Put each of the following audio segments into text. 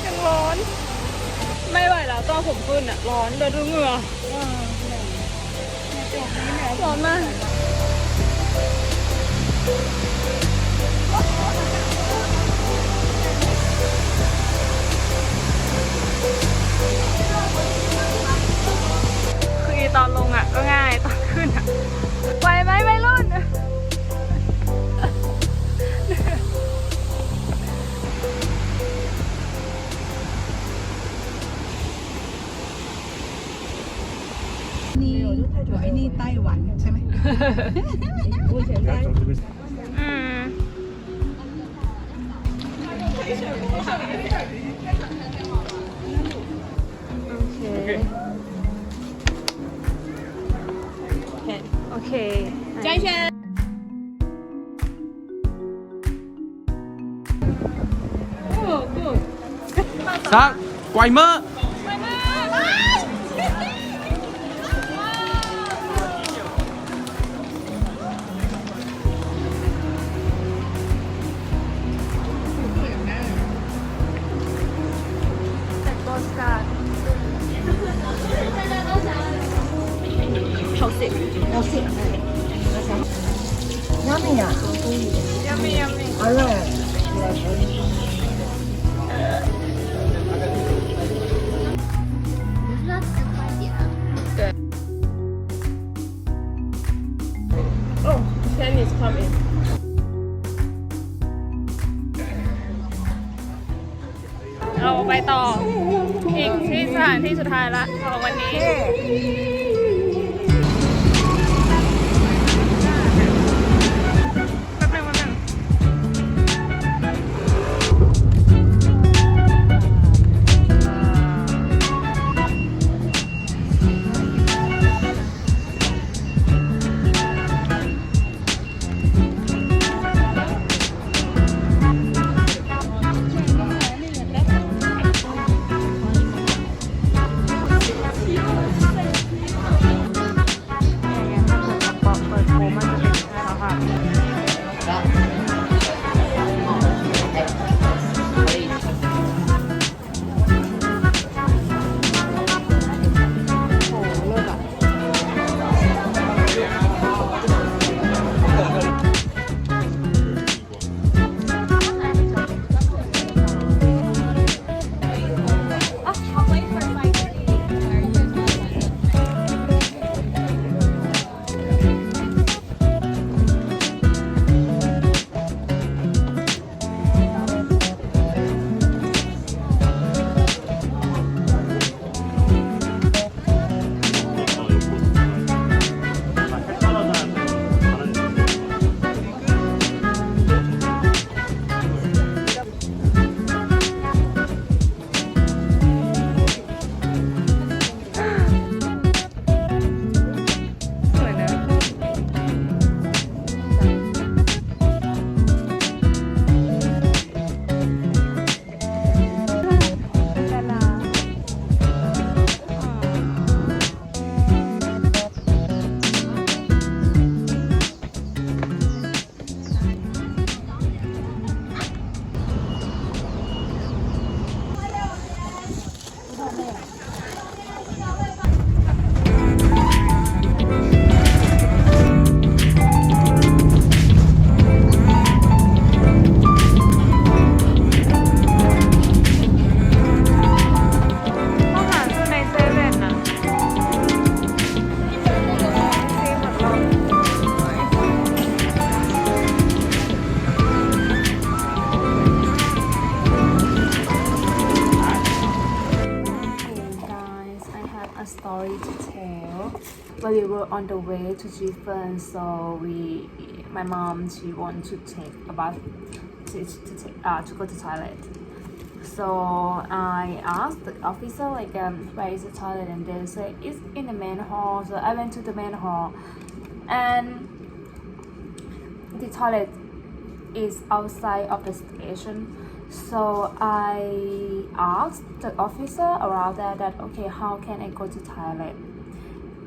ยังร้อนไม่ไหวแล้วตัวผมขึ้นอ่ะร้อนเดินดูเหงื่อร้อนมากคือตอนลงอ่ะก็ง่ายตอนขึ้นอ่ะไหวไหมวัยรุ่นนี่ไต้หวันใช่ไหมโอเคใจเย็นsáng quay mơ Yummy 啊 Yummy yummy 完了对 Oh Chen is coming เราไปต่ออีกที่สถานที่สุดท้ายละของวันนี้But we were on the way to Jiufen, so my mom, she want to take a bus to go to toilet. So I asked the officer where is the toilet, and they say it's in the main hall. So I went to the main hall, and the toilet is outside of the station. So I asked the officer around there that okay, how can I go to toilet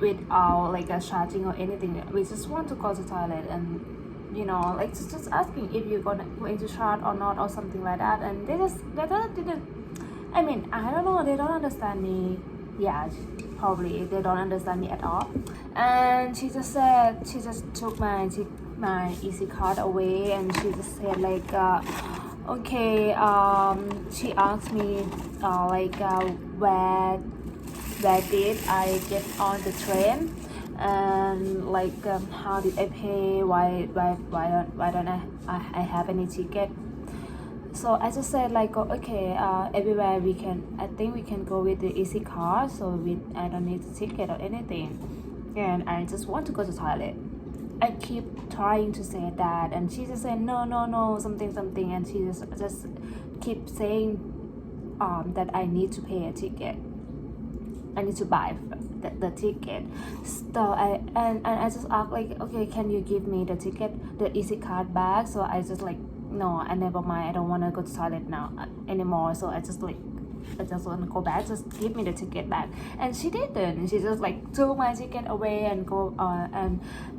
without charging or anything? We just want to go to toilet, and you know, like just asking if you're going to charge or not or something like that, and they didn't. I mean, I don't know, they don't understand me. Yeah, probably they don't understand me at all. And she just took my easy card away, and she just said like, okay, she asked me where did I get on the train, and like how did I pay, why don't I have any ticket. So I just said like, okay, everywhere I think we can go with the easy card, so I don't need a ticket or anything, and I just want to go to toilet. I keep trying to say that, and she just said no, something, and she just keep saying that I need to pay a ticket. I need to buy the ticket. So I just asked like, okay, can you give me the ticket, the easy card back? So I just like, no, I never mind, I don't want to go to toilet now anymore. So I just want to go back, just give me the ticket back. And she didn't. She just like took my ticket away and go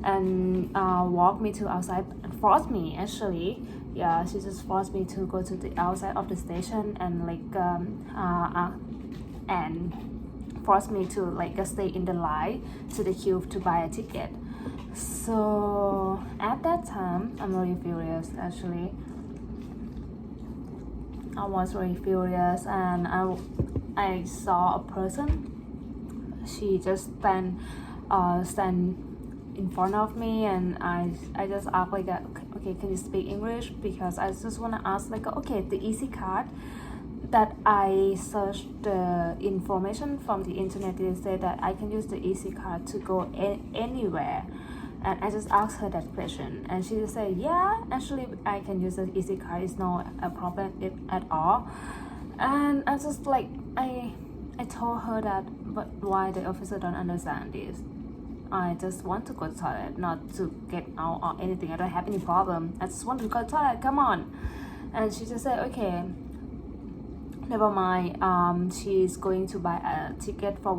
and walk me to outside and forced me actually. Yeah, she just forced me to go to the outside of the station and like and forced me to like stay in the line to the queue to buy a ticket. So at that time, I'm really furious actually. I was really furious, and I saw a person. She just stand in front of me, and I just asked like, okay, can you speak English? Because I just want to ask like, okay, the easy card that I searched the information from the internet, they said that I can use the easy card to go anywhere. And I just asked her that question, and she just said, yeah, actually I can use the easy card, it's not a problem at all. And I just like, I told her that, but why the officer don't understand this? I just want to go to the toilet, not to get out or anything. I don't have any problem, I just want to go to the toilet, come on. And she just said, okay, never mind. She's going to buy a ticket for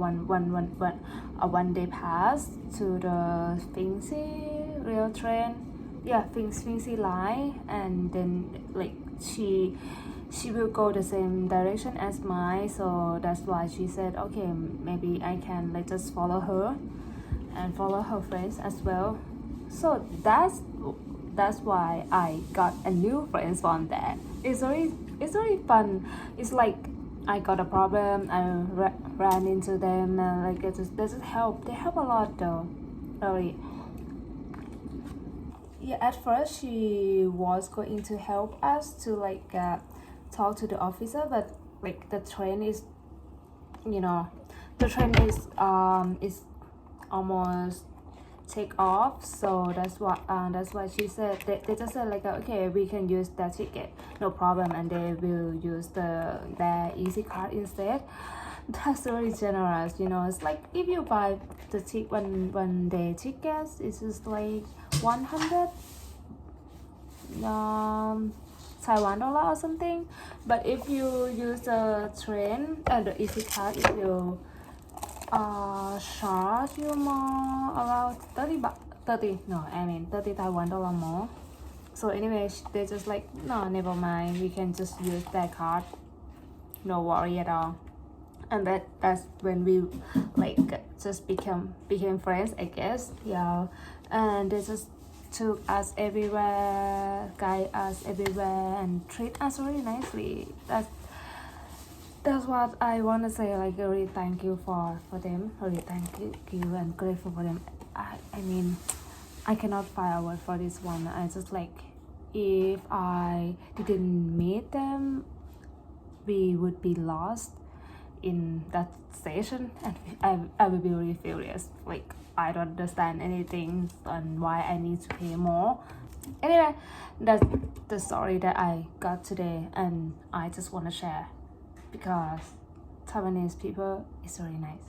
a one-day pass to the Finxi rail train. Yeah, Finxi line, and then like she will go the same direction as mine. So that's why she said, okay, maybe I can like just follow her and follow her friends as well. So that's why I got a new friends from that. It's really fun. It's like I got a problem, I ran into them, and like they just help. They help a lot though, really. Yeah, at first she was going to help us to like talk to the officer, but like the train is, you know, the train is almost take off. So that's why she said they just said like, okay, we can use that ticket, no problem, and they will use their easy card instead. That's really generous, you know. It's like if you buy the one day tickets, it's just like 100 Taiwan dollar or something. But if you use the train the easy card, it will charge you more, around 30 Taiwan dollar more. So anyway, they just like, no, never mind, we can just use that card, no worry at all. And that's when we like just became friends, I guess. Yeah, and they just took us everywhere, guide us everywhere, and treat us really nicely. That's what I want to say. Like, really thank you for them. Really thank you and grateful for them. I mean, I cannot find a word for this one. I just like, if I didn't meet them, we would be lost in that station, and I will be really furious. Like, I don't understand anything and why I need to pay more. Anyway, that's the story that I got today, and I just want to share because Taiwanese people is really nice.